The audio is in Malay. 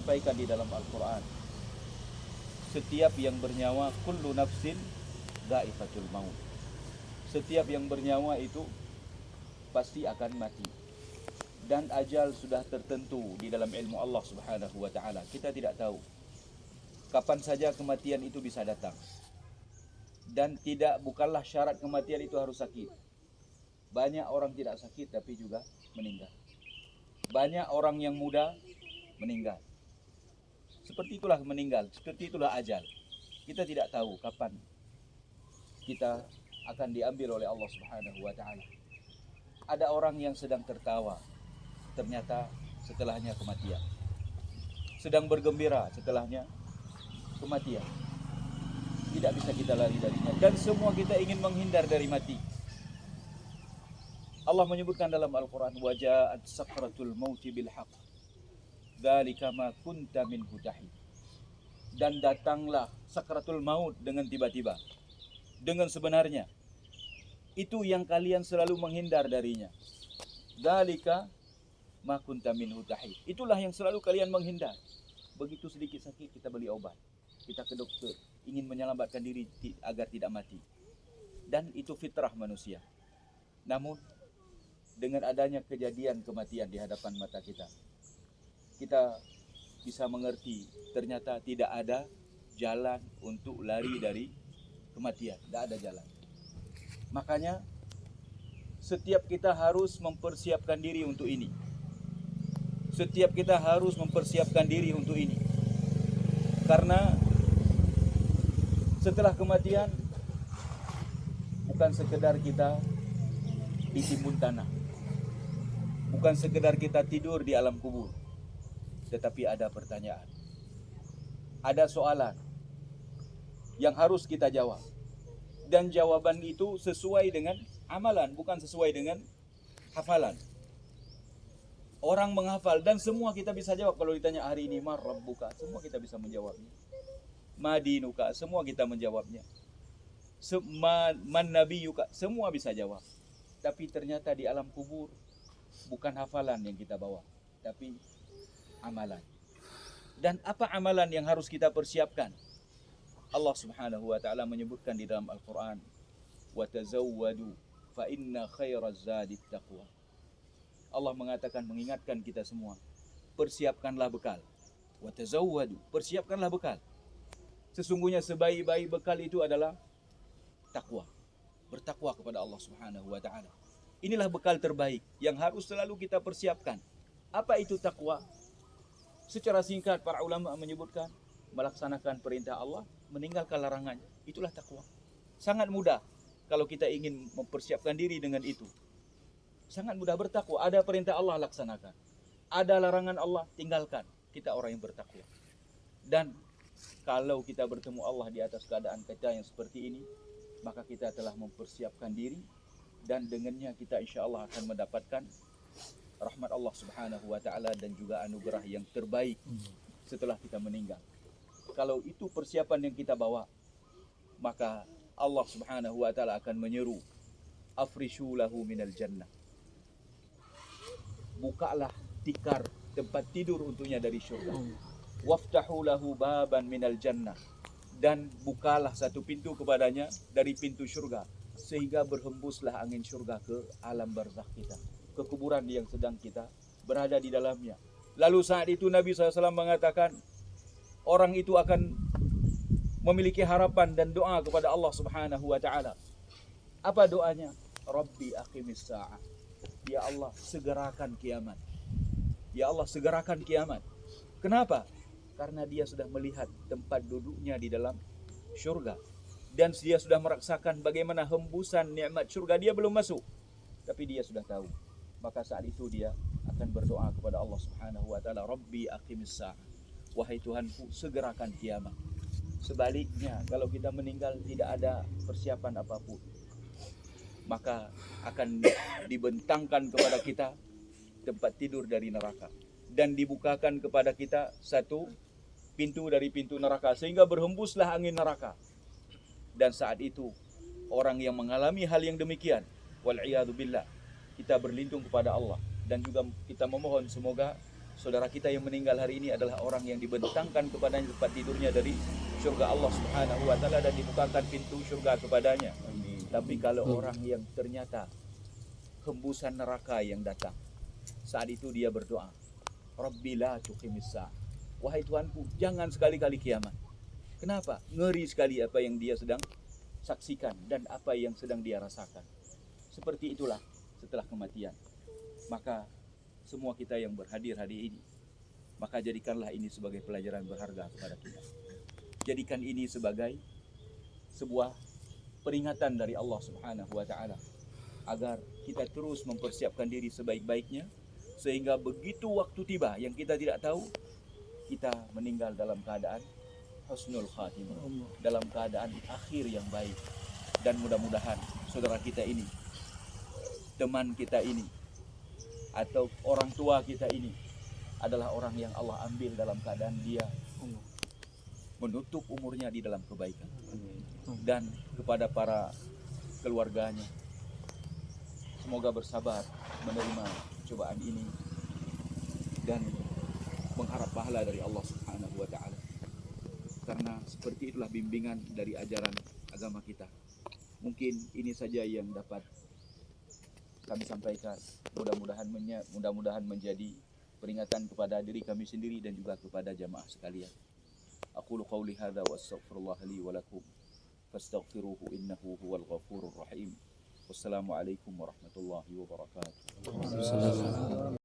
sampaikan di dalam Al-Quran, setiap yang bernyawa, kullu nafsin dha'iqatul maut. Setiap yang bernyawa itu pasti akan mati. Dan ajal sudah tertentu di dalam ilmu Allah Subhanahu wa taala. Kita tidak tahu kapan saja kematian itu bisa datang. Dan bukanlah syarat kematian itu harus sakit. Banyak orang tidak sakit tapi juga meninggal. Banyak orang yang muda meninggal. Seperti itulah meninggal, seperti itulah ajal. Kita tidak tahu kapan kita akan diambil oleh Allah Subhanahu wa taala. Ada orang yang sedang tertawa, ternyata setelahnya kematian. Sedang bergembira, setelahnya kematian. Tidak bisa kita lari darinya. Dan semua kita ingin menghindar dari mati. Allah menyebutkan dalam Al-Quran, waja'at sakratul mauti bil haqq, dzalika ma kunta minhu tahid. Dan datanglah sakratul maut dengan tiba-tiba, dengan sebenarnya. Itu yang kalian selalu menghindar darinya. Dzalika ma kunta minhu tahid. Itulah yang selalu kalian menghindar. Begitu sedikit sakit kita beli obat, kita ke dokter, ingin menyelamatkan diri agar tidak mati. Dan itu fitrah manusia. Namun dengan adanya kejadian kematian di hadapan mata kita, kita bisa mengerti ternyata tidak ada jalan untuk lari dari kematian. Tidak ada jalan. Makanya setiap kita harus mempersiapkan diri untuk ini. Setiap kita harus mempersiapkan diri untuk ini. Karena setelah kematian bukan sekedar kita ditimbun tanah. Bukan sekedar kita tidur di alam kubur. Tetapi ada pertanyaan. Ada soalan yang harus kita jawab. Dan jawaban itu sesuai dengan amalan, bukan sesuai dengan hafalan. Orang menghafal dan semua kita bisa jawab. Kalau ditanya hari ini man rabbuka, semua kita bisa menjawabnya. Madinuka, semua kita menjawabnya. Man nabiyuka, semua bisa jawab. Tapi ternyata di alam kubur bukan hafalan yang kita bawa, tapi amalan. Dan apa amalan yang harus kita persiapkan? Allah Subhanahu wa taala menyebutkan di dalam Al-Qur'an, "Wa tazawwadu fa inna khairaz zadit taqwa." Allah mengatakan, mengingatkan kita semua, persiapkanlah bekal. Wa tazawwadu, persiapkanlah bekal. Sesungguhnya sebaik-baik bekal itu adalah takwa. Bertakwa kepada Allah Subhanahu wa taala. Inilah bekal terbaik yang harus selalu kita persiapkan. Apa itu takwa? Secara singkat para ulama menyebutkan melaksanakan perintah Allah, meninggalkan larangannya. Itulah takwa. Sangat mudah kalau kita ingin mempersiapkan diri dengan itu. Sangat mudah bertakwa. Ada perintah Allah, laksanakan. Ada larangan Allah, tinggalkan. Kita orang yang bertakwa. Dan kalau kita bertemu Allah di atas keadaan kita yang seperti ini, maka kita telah mempersiapkan diri. Dan dengannya kita insya Allah akan mendapatkan rahmat Allah Subhanahu wa ta'ala dan juga anugerah yang terbaik setelah kita meninggal. Kalau itu persiapan yang kita bawa, maka Allah Subhanahu wa ta'ala akan menyeru, afrishu lahu minal jannah. Bukalah tikar tempat tidur untuknya dari syurga. Waftahu lahu baban minal jannah. Dan bukalah satu pintu kepadanya dari pintu syurga, sehingga berhembuslah angin syurga ke alam barzakh kita, ke kuburan yang sedang kita berada di dalamnya. Lalu saat itu Nabi SAW mengatakan, orang itu akan memiliki harapan dan doa kepada Allah Subhanahu wa ta'ala. Apa doanya? Rabbi aqimis sa'ah. Ya Allah, segerakan kiamat. Ya Allah, segerakan kiamat. Kenapa? Karena dia sudah melihat tempat duduknya di dalam syurga. Dan dia sudah merasakan bagaimana hembusan nikmat syurga. Dia belum masuk, tapi dia sudah tahu. Maka saat itu dia akan berdoa kepada Allah Subhanahu wa ta'ala, Rabbi aqimis sa'ah. Wahai Tuhanku, segerakan kiamat. Sebaliknya, kalau kita meninggal tidak ada persiapan apapun, maka akan dibentangkan kepada kita tempat tidur dari neraka. Dan dibukakan kepada kita satu pintu dari pintu neraka, sehingga berhembuslah angin neraka. Dan saat itu orang yang mengalami hal yang demikian, wal'iyadu billah, kita berlindung kepada Allah dan juga kita memohon semoga saudara kita yang meninggal hari ini adalah orang yang dibentangkan kepadanya tempat tidurnya dari surga Allah Subhanahu wa taala dan dibukakan pintu surga kepadanya. Tapi kalau orang yang ternyata hembusan neraka yang datang, saat itu dia berdoa, Rabbi la tuqimis sa'ah. Wahai Tuhanku, jangan sekali-kali kiamat. Kenapa? Ngeri sekali apa yang dia sedang saksikan dan apa yang sedang dia rasakan. Seperti itulah setelah kematian. Maka semua kita yang berhadir hari ini, maka jadikanlah ini sebagai pelajaran berharga kepada kita. Jadikan ini sebagai sebuah peringatan dari Allah Subhanahu wa taala agar kita terus mempersiapkan diri sebaik-baiknya, sehingga begitu waktu tiba yang kita tidak tahu, kita meninggal dalam keadaan husnul khatimah, dalam keadaan akhir yang baik. Dan mudah-mudahan saudara kita ini, teman kita ini, atau orang tua kita ini adalah orang yang Allah ambil dalam keadaan dia menutup umurnya di dalam kebaikan. Dan kepada para keluarganya, semoga bersabar menerima cobaan ini dan mengharap pahala dari Allah Subhanahu wa taala. Karena seperti itulah bimbingan dari ajaran agama kita. Mungkin ini saja yang dapat kami sampaikan. Mudah-mudahan menjadi peringatan kepada diri kami sendiri dan juga kepada jamaah sekalian. Aqulu qawli hadza wa astaghfirullah li wa lakum fastaghfiruhu innahu huwal ghafurur rahim. Wassalamualaikum warahmatullahi wabarakatuh.